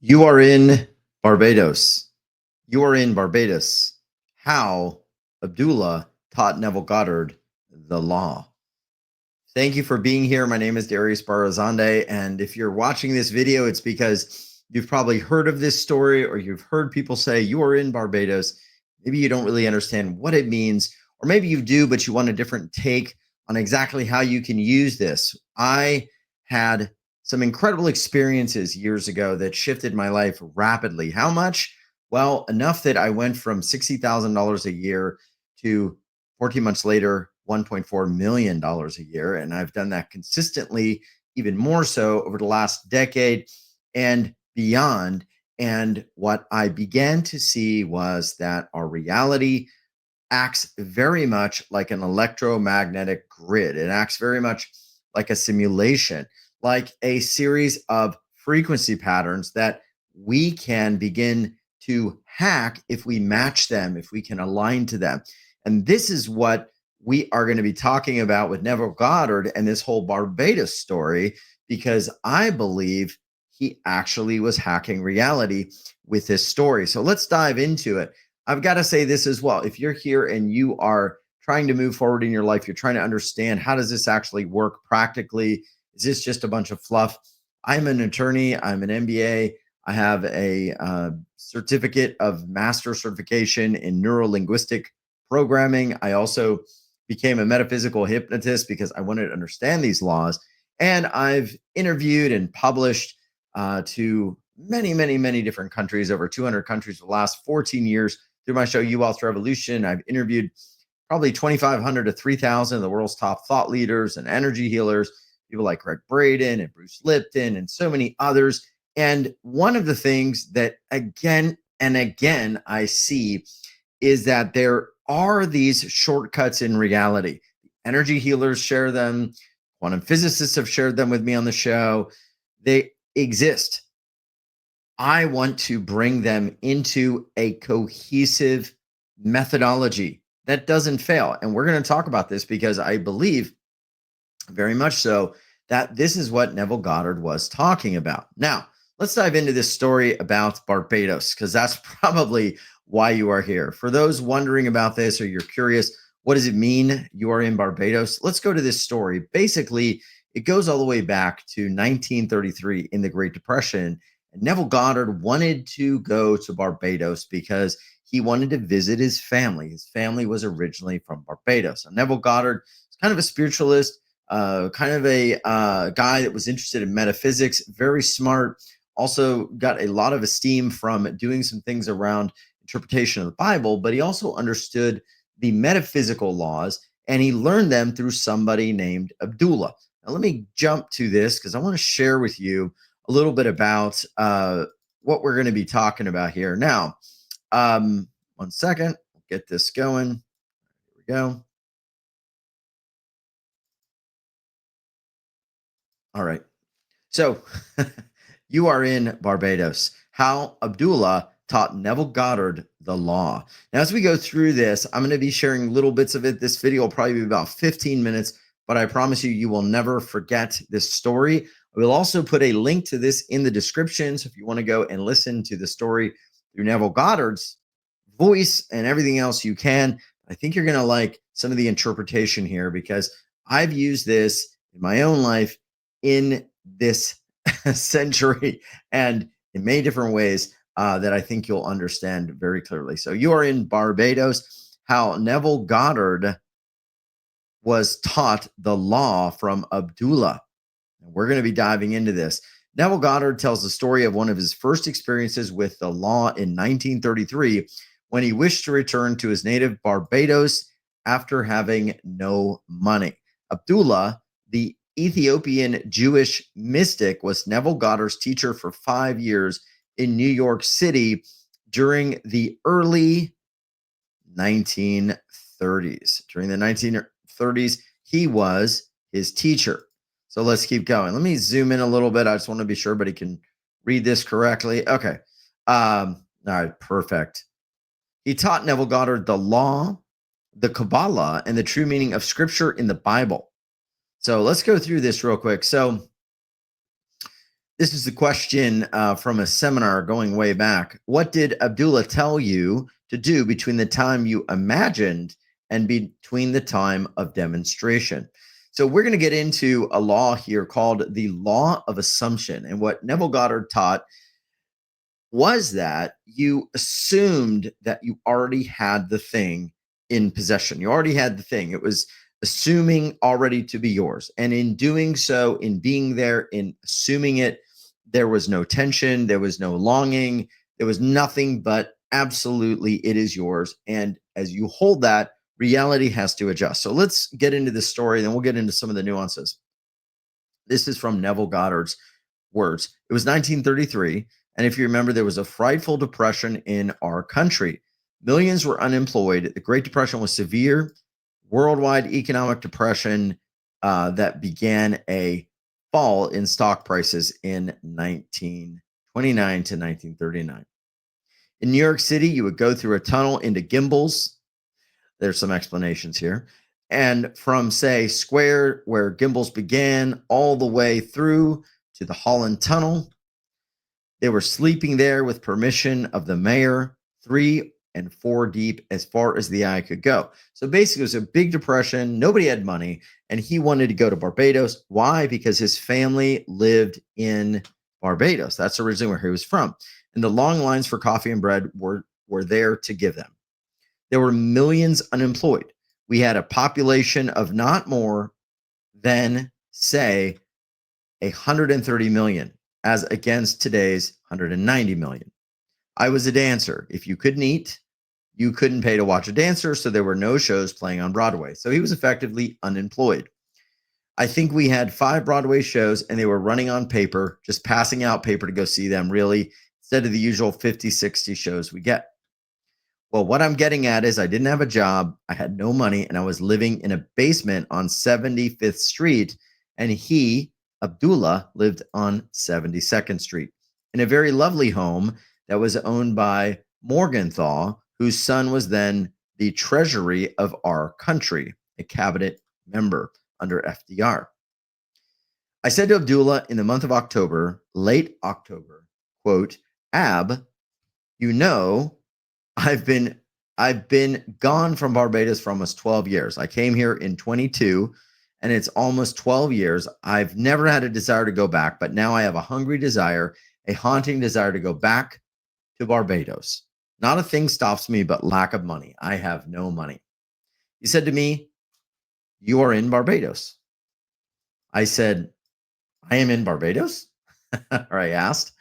You are in Barbados. You are in Barbados. How Abdullah taught Neville Goddard the law. Thank you for being here. My name is Darius Barazande. And if you're watching this video, it's because you've probably heard of this story or you've heard people say you are in Barbados. Maybe you don't really understand what it means, or maybe you do, but you want a different take on exactly how you can use this. I had some incredible experiences years ago that shifted my life rapidly. How much? Well, enough that I went from $60,000 a year to 14 months later, $1.4 million a year. And I've done that consistently, even more so over the last decade and beyond. And what I began to see was that our reality acts very much like an electromagnetic grid. It acts very much like a simulation, like a series of frequency patterns that we can begin to hack if we match them, if we can align to them. And this is what we are going to be talking about with Neville Goddard and this whole Barbados story, because I believe he actually was hacking reality with this story. So let's dive into it. I've got to say this as well. If you're here and you are trying to move forward in your life, you're trying to understand how does this actually work practically? Is this just a bunch of fluff? I'm an attorney. I'm an MBA. I have a certificate of master certification in neuro-linguistic programming. I also became a metaphysical hypnotist because I wanted to understand these laws. And I've interviewed and published to many different countries, over 200 countries the last 14 years through my show, You Wealth Revolution. I've interviewed probably 2,500 to 3,000 of the world's top thought leaders and energy healers, people like Greg Braden and Bruce Lipton and so many others. And one of the things that again and again I see is that there are these shortcuts in reality. Energy healers share them. Quantum physicists have shared them with me on the show. They exist. I want to bring them into a cohesive methodology that doesn't fail. And we're going to talk about this because I believe very much so that this is what Neville Goddard was talking about. Now, let's dive into this story about Barbados, because that's probably why you are here. For those wondering about this, or you're curious, what does it mean you are in Barbados? Let's go to this story. Basically, it goes all the way back to 1933 in the Great Depression. And Neville Goddard wanted to go to Barbados because he wanted to visit his family. His family was originally from Barbados. And Neville Goddard is kind of a spiritualist, kind of a guy that was interested in metaphysics, very smart, also got a lot of esteem from doing some things around interpretation of the Bible, but he also understood the metaphysical laws, and he learned them through somebody named Abdullah. Now, let me jump to this because I want to share with you a little bit about what we're going to be talking about here. Now, 1 second, get this going. Here we go. All right. So you are in Barbados. How Abdullah taught Neville Goddard the law. Now, as we go through this, I'm going to be sharing little bits of it. This video will probably be about 15 minutes, but I promise you, you will never forget this story. I will also put a link to this in the description. So if you want to go and listen to the story through Neville Goddard's voice and everything else, you can. I think you're going to like some of the interpretation here because I've used this in my own life in this century and in many different ways that I think you'll understand very clearly. So you are in Barbados. How Neville Goddard was taught the law from Abdullah. And we're going to be diving into this. Neville Goddard tells the story of one of his first experiences with the law in 1933 when he wished to return to his native Barbados after having no money. Abdullah, the Ethiopian Jewish mystic, was Neville Goddard's teacher for 5 years in New York City during the early 1930s. During the 1930s, he was his teacher. So let's keep going. Let me zoom in a little bit. I just want to be sure everybody can read this correctly. Okay. All right, perfect. He taught Neville Goddard the law, the Kabbalah, and the true meaning of scripture in the Bible. So let's go through this real quick. So This is a question from a seminar going way back. What did Abdullah tell you to do between the time you imagined and between the time of demonstration? So, we're going to get into a law here called the law of assumption. And what Neville Goddard taught was that you assumed that you already had the thing in possession. You already had the thing. It was assuming already to be yours. And in doing so, in being there, in assuming it, there was no tension, there was no longing, there was nothing but absolutely it is yours. And as you hold that, reality has to adjust. So let's get into this story, then we'll get into some of the nuances. This is from Neville Goddard's words. It was 1933. And if you remember, there was a frightful depression in our country. Millions were unemployed. The Great Depression was severe, worldwide economic depression that began a fall in stock prices in 1929 to 1939. In New York City, you would go through a tunnel into Gimbels. There's some explanations here. And from, say, Square, where Gimbels began, all the way through to the Holland Tunnel. They were sleeping there with permission of the mayor, 3 and 4 deep as far as the eye could go. So basically, it was a big depression. Nobody had money, and he wanted to go to Barbados. Why? Because his family lived in Barbados. That's originally where he was from. And the long lines for coffee and bread were there to give them. There were millions unemployed. We had a population of not more than, say, 130 million, as against today's 190 million. I was a dancer. If you couldn't eat, you couldn't pay to watch a dancer, so there were no shows playing on Broadway. So he was effectively unemployed. I think we had 5 Broadway shows, and they were running on paper, just passing out paper to go see them, really, instead of the usual 50, 60 shows we get. Well, what I'm getting at is I didn't have a job, I had no money, and I was living in a basement on 75th Street, and he, Abdullah, lived on 72nd Street in a very lovely home that was owned by Morgenthau, whose son was then the treasury of our country, a cabinet member under FDR. I said to Abdullah in the month of October, late October, quote, Ab, you know, I've been gone from Barbados for almost 12 years. I came here in 22, and it's almost 12 years. I've never had a desire to go back, but now I have a hungry desire, a haunting desire to go back to Barbados. Not a thing stops me but lack of money. I have no money. He said to me, you are in Barbados. I said, I am in Barbados? Or I asked.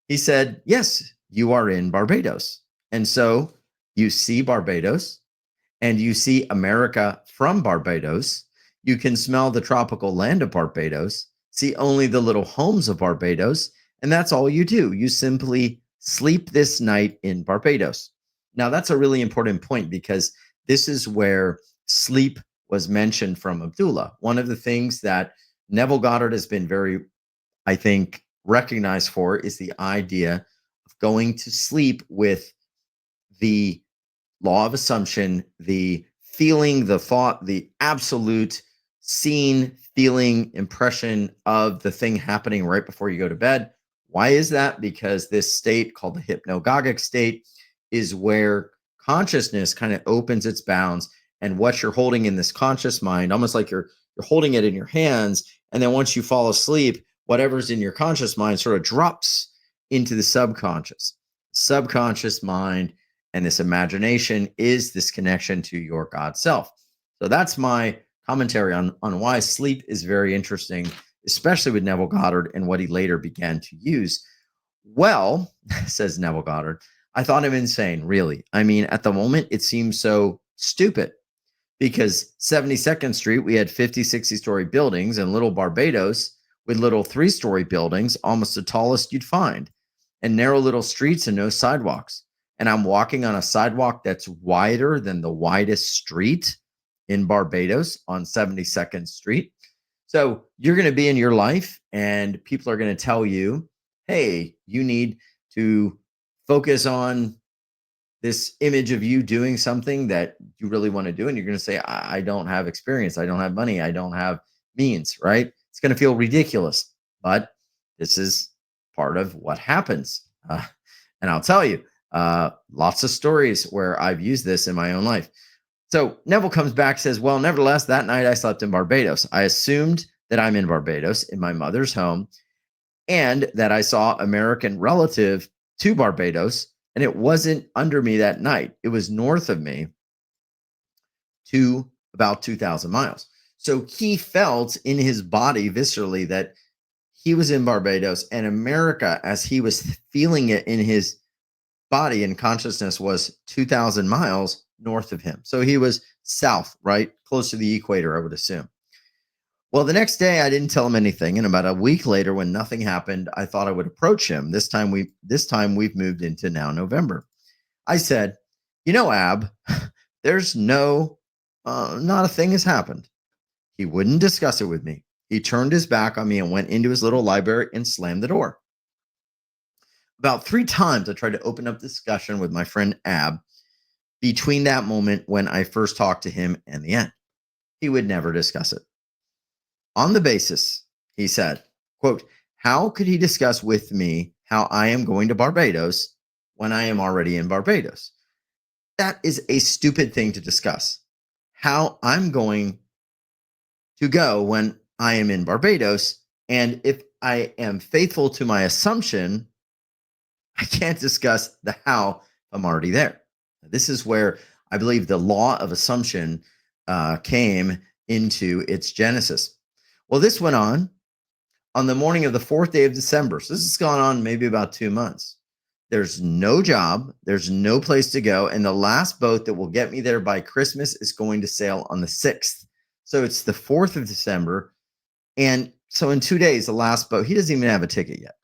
He said, yes, you are in Barbados. And so you see Barbados and you see America from Barbados. You can smell the tropical land of Barbados, see only the little homes of Barbados, and that's all you do. You simply sleep this night in Barbados. Now, that's a really important point because this is where sleep was mentioned from Abdullah. One of the things that Neville Goddard has been very, I think, recognized for is the idea of going to sleep with the law of assumption, the feeling, the thought, the absolute scene, feeling, impression of the thing happening right before you go to bed. Why is that? Because this state called the hypnagogic state is where consciousness kind of opens its bounds, and what you're holding in this conscious mind, almost like you're holding it in your hands, and then once you fall asleep, whatever's in your conscious mind sort of drops into the subconscious mind, and this imagination is this connection to your God self. So that's my commentary on why sleep is very interesting, especially with Neville Goddard and what he later began to use. Well, says Neville Goddard, I thought him insane, really. I mean, at the moment, it seems so stupid because 72nd Street, we had 50, 60-story buildings, and little Barbados with little 3-story buildings, almost the tallest you'd find, and narrow little streets and no sidewalks. And I'm walking on a sidewalk that's wider than the widest street in Barbados on 72nd Street. So you're going to be in your life and people are going to tell you, hey, you need to focus on this image of you doing something that you really want to do. And you're going to say, I don't have experience. I don't have money. I don't have means, right? It's going to feel ridiculous. But This is part of what happens. And I'll tell you, lots of stories where I've used this in my own life. So Neville comes back, says, well, nevertheless, that night I slept in Barbados. I assumed that I'm in Barbados in my mother's home and that I saw American relative to Barbados. And it wasn't under me that night. It was north of me to about 2,000 miles. So he felt in his body viscerally that he was in Barbados, and America, as he was feeling it in his body and consciousness, was 2,000 miles north of him. So he was south, right? Close to the equator, I would assume. Well, the next day I didn't tell him anything. And about a week later, when nothing happened, I thought I would approach him. This time we've moved into now November. I said, Ab, there's not a thing has happened. He wouldn't discuss it with me. He turned his back on me and went into his little library and slammed the door. About 3 times I tried to open up discussion with my friend Ab between that moment when I first talked to him and the end. He would never discuss it. On the basis, he said, quote, how could he discuss with me how I am going to Barbados when I am already in Barbados? That is a stupid thing to discuss. How I'm going to go when I am in Barbados, and if I am faithful to my assumption, I can't discuss the how I'm already there. This is where I believe the law of assumption came into its genesis. Well, this went on the morning of the 4th day of December. So this has gone on maybe about 2 months. There's no job. There's no place to go. And the last boat that will get me there by Christmas is going to sail on the 6th. So it's the 4th of December. And so in 2 days, the last boat, he doesn't even have a ticket yet.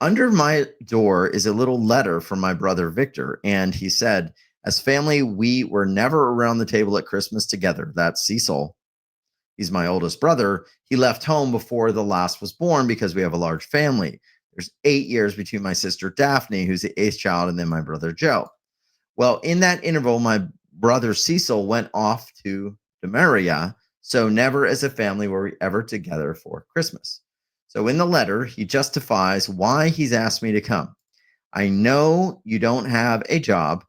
Under my door is a little letter from my brother, Victor. And he said, as family, we were never around the table at Christmas together. That's Cecil. He's my oldest brother. He left home before the last was born because we have a large family. There's 8 years between my sister, Daphne, who's the 8th child, and then my brother, Joe. Well, in that interval, my brother Cecil went off to Demaria. So never as a family were we ever together for Christmas. So in the letter, he justifies why he's asked me to come. I know you don't have a job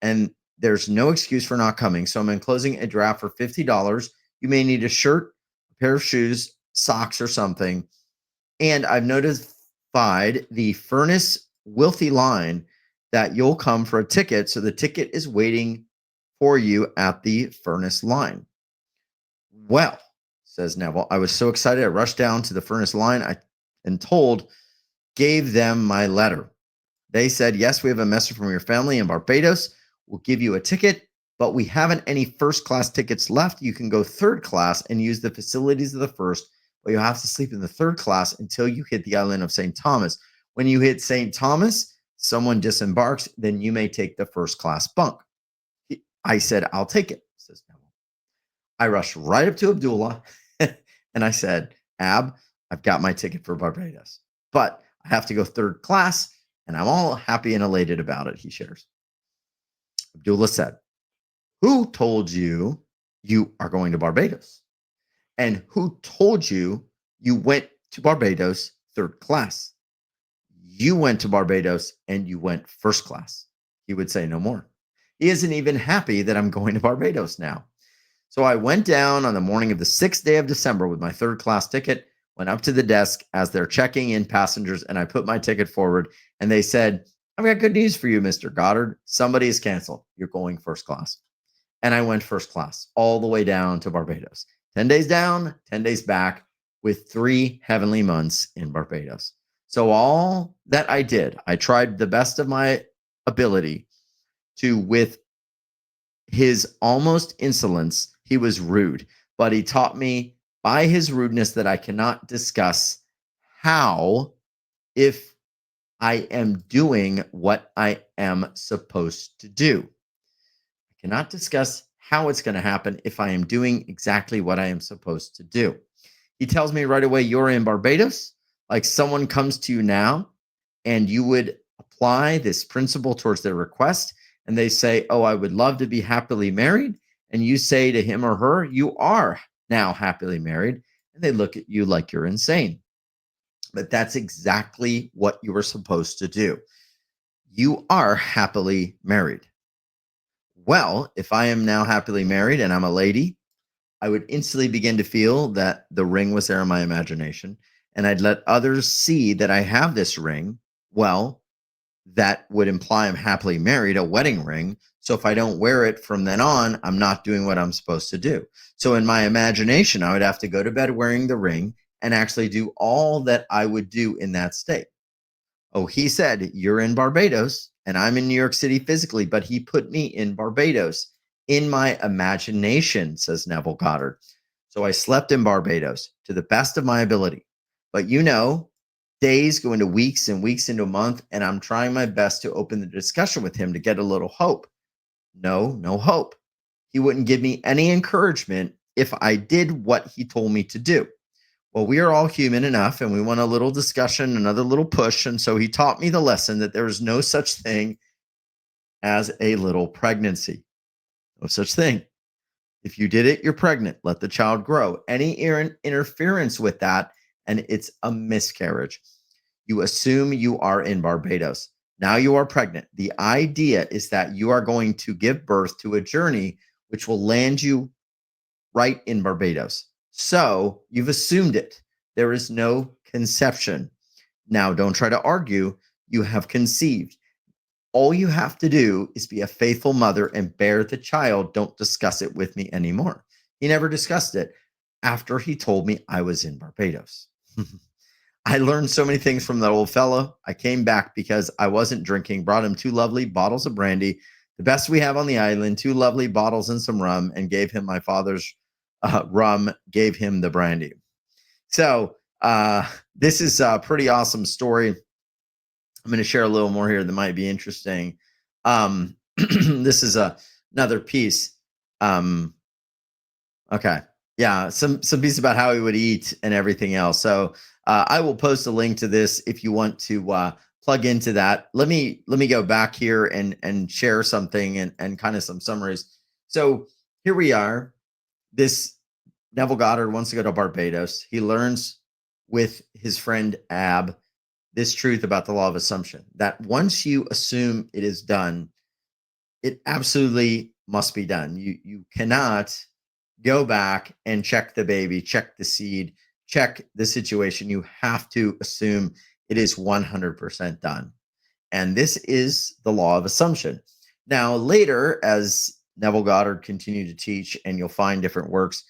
and there's no excuse for not coming. So I'm enclosing a draft for $50. You may need a shirt, a pair of shoes, socks, or something. And I've notified the Furnace Wilthy line that you'll come for a ticket. So the ticket is waiting for you at the Furnace line. Well, says Neville, I was so excited. I rushed down to the Furnace line gave them my letter. They said, yes, we have a message from your family in Barbados. We'll give you a ticket, but we haven't any first class tickets left. You can go third class and use the facilities of the first, but you'll have to sleep in the third class until you hit the island of St. Thomas. When you hit St. Thomas, someone disembarks, then you may take the first class bunk. I said, I'll take it, says Neville. I rushed right up to Abdullah and I said, Ab, I've got my ticket for Barbados, but I have to go third class and I'm all happy and elated about it, he shares. Abdullah said, who told you you are going to Barbados? And who told you you went to Barbados third class? You went to Barbados and you went first class. He would say no more. He isn't even happy that I'm going to Barbados now. So I went down on the morning of the 6th day of December with my third class ticket, went up to the desk as they're checking in passengers, and I put my ticket forward, and they said, I've got good news for you, Mr. Goddard. Somebody is canceled. You're going first class. And I went first class all the way down to Barbados. 10 days down, 10 days back with 3 heavenly months in Barbados. So all that I did, I tried the best of my ability to, with his almost insolence, he was rude, but he taught me by his rudeness that I cannot discuss how, if I am doing what I am supposed to do. I cannot discuss how it's going to happen if I am doing exactly what I am supposed to do. He tells me right away, you're in Barbados. Like someone comes to you now and you would apply this principle towards their request. And they say, oh, I would love to be happily married. And you say to him or her, you are now happily married. And they look at you like you're insane. But that's exactly what you were supposed to do. You are happily married. Well, if I am now happily married and I'm a lady, I would instantly begin to feel that the ring was there in my imagination, and I'd let others see that I have this ring. Well, that would imply I'm happily married, a wedding ring. So if I don't wear it from then on, I'm not doing what I'm supposed to do. So in my imagination, I would have to go to bed wearing the ring and actually do all that I would do in that state. Oh, he said, "You're in Barbados and I'm in New York City physically, but he put me in Barbados in my imagination," says Neville Goddard. So I slept in Barbados to the best of my ability. But days go into weeks and weeks into a month, and I'm trying my best to open the discussion with him to get a little hope. No hope. He wouldn't give me any encouragement if I did what he told me to do. Well, we are all human enough and we want a little discussion, another little push. And so he taught me the lesson that there is no such thing as a little pregnancy. No such thing. If you did it, you're pregnant. Let the child grow. Any interference with that, and it's a miscarriage. You assume you are in Barbados. Now you are pregnant. The idea is that you are going to give birth to a journey which will land you right in Barbados. So you've assumed it. There is no conception. Now, don't try to argue. You have conceived. All you have to do is be a faithful mother and bear the child. Don't discuss it with me anymore. He never discussed it after he told me I was in Barbados. I learned so many things from that old fellow. I came back because I wasn't drinking, brought him 2 lovely bottles of brandy, the best we have on the island, 2 lovely bottles and some rum, and gave him my father's rum, gave him the brandy. So this is a pretty awesome story. I'm going to share a little more here that might be interesting. This is another piece. Okay. Yeah, some piece about how he would eat and everything else. So I will post a link to this if you want to plug into that. Let me go back here and share something and kind of some summaries. So here we are. This Neville Goddard wants to go to Barbados. He learns with his friend Ab this truth about the law of assumption, that once you assume it is done, it absolutely must be done. You cannot go back and check the baby, check the seed, check the situation. You have to assume it is 100% done. And this is the law of assumption. Now, later, as Neville Goddard continued to teach, and you'll find different works,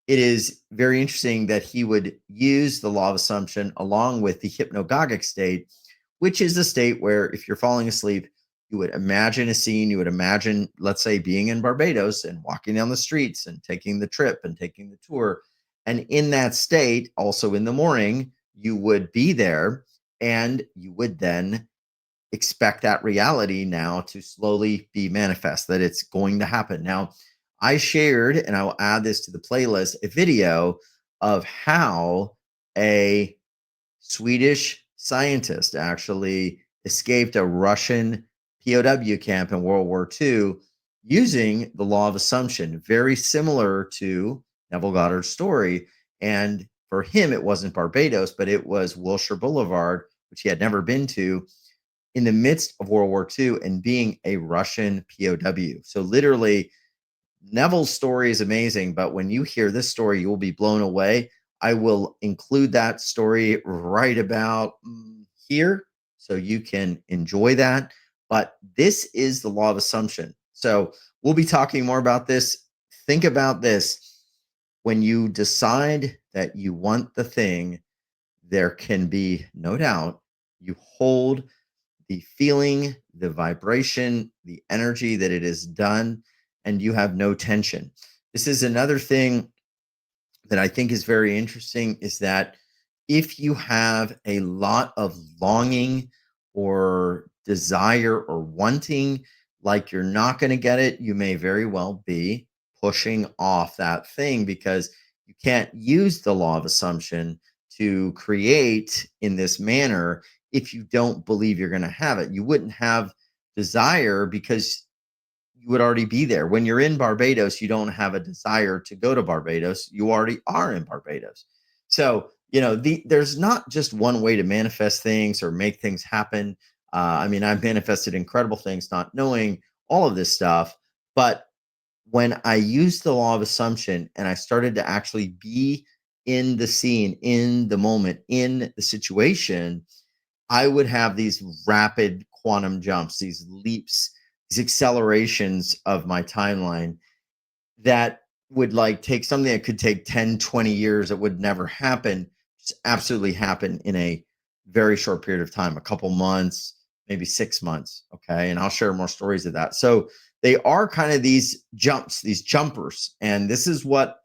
it is very interesting that he would use the law of assumption along with the hypnagogic state, which is a state where if you're falling asleep, you would imagine a scene. You would imagine, let's say, being in Barbados and walking down the streets and taking the trip and taking the tour. And in that state, also in the morning, you would be there and you would then expect that reality now to slowly be manifest, that it's going to happen. Now, I shared, and I will add this to the playlist, a video of how a Swedish scientist actually escaped a Russian POW camp in World War II using the law of assumption, very similar to Neville Goddard's story. And for him, it wasn't Barbados, but it was Wilshire Boulevard, which he had never been to, in the midst of World War II and being a Russian POW. So literally, Neville's story is amazing, but when you hear this story, you will be blown away. I will include that story right about here so you can enjoy that. But this is the law of assumption. So we'll be talking more about this. Think about this. When you decide that you want the thing, there can be no doubt you hold the feeling, the vibration, the energy that it is done, and you have no tension. This is another thing that I think is very interesting, is that if you have a lot of longing or desire or wanting, like you're not going to get it, you may very well be pushing off that thing because you can't use the law of assumption to create in this manner if you don't believe you're going to have it. You wouldn't have desire because you would already be there. When you're in Barbados, you don't have a desire to go to Barbados. You already are in Barbados. So there's not just one way to manifest things or make things happen. I mean, I've manifested incredible things not knowing all of this stuff. But when I used the law of assumption and I started to actually be in the scene, in the moment, in the situation, I would have these rapid quantum jumps, these leaps, these accelerations of my timeline that would like take something that could take 10, 20 years that would never happen, just absolutely happen in a very short period of time, a couple months, maybe 6 months. Okay. And I'll share more stories of that. So they are kind of these jumps, these jumpers. And this is what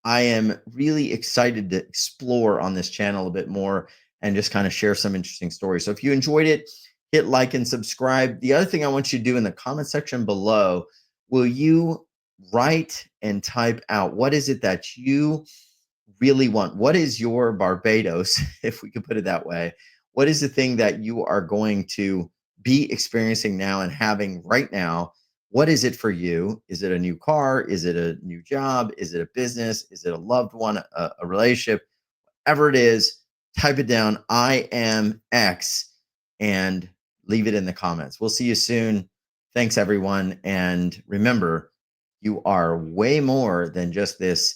I am really excited to explore on this channel a bit more and just kind of share some interesting stories. So if you enjoyed it, hit like and subscribe. The other thing I want you to do in the comment section below, will you write and type out what is it that you really want? What is your Barbados, if we could put it that way? What is the thing that you are going to be experiencing now and having right now? What is it for you? Is it a new car? Is it a new job? Is it a business? Is it a loved one, a relationship? Whatever it is, type it down. I am X and leave it in the comments. We'll see you soon. Thanks, everyone. And remember, you are way more than just this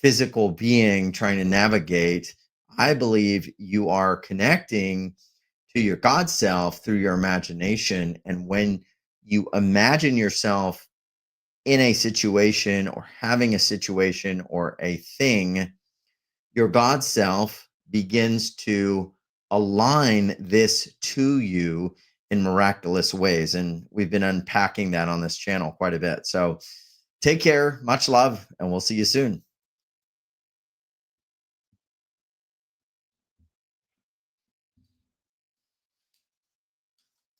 physical being trying to navigate. I believe you are connecting to your God self through your imagination. And when you imagine yourself in a situation or having a situation or a thing, your God self begins to align this to you in miraculous ways. And we've been unpacking that on this channel quite a bit. So take care, much love, and we'll see you soon.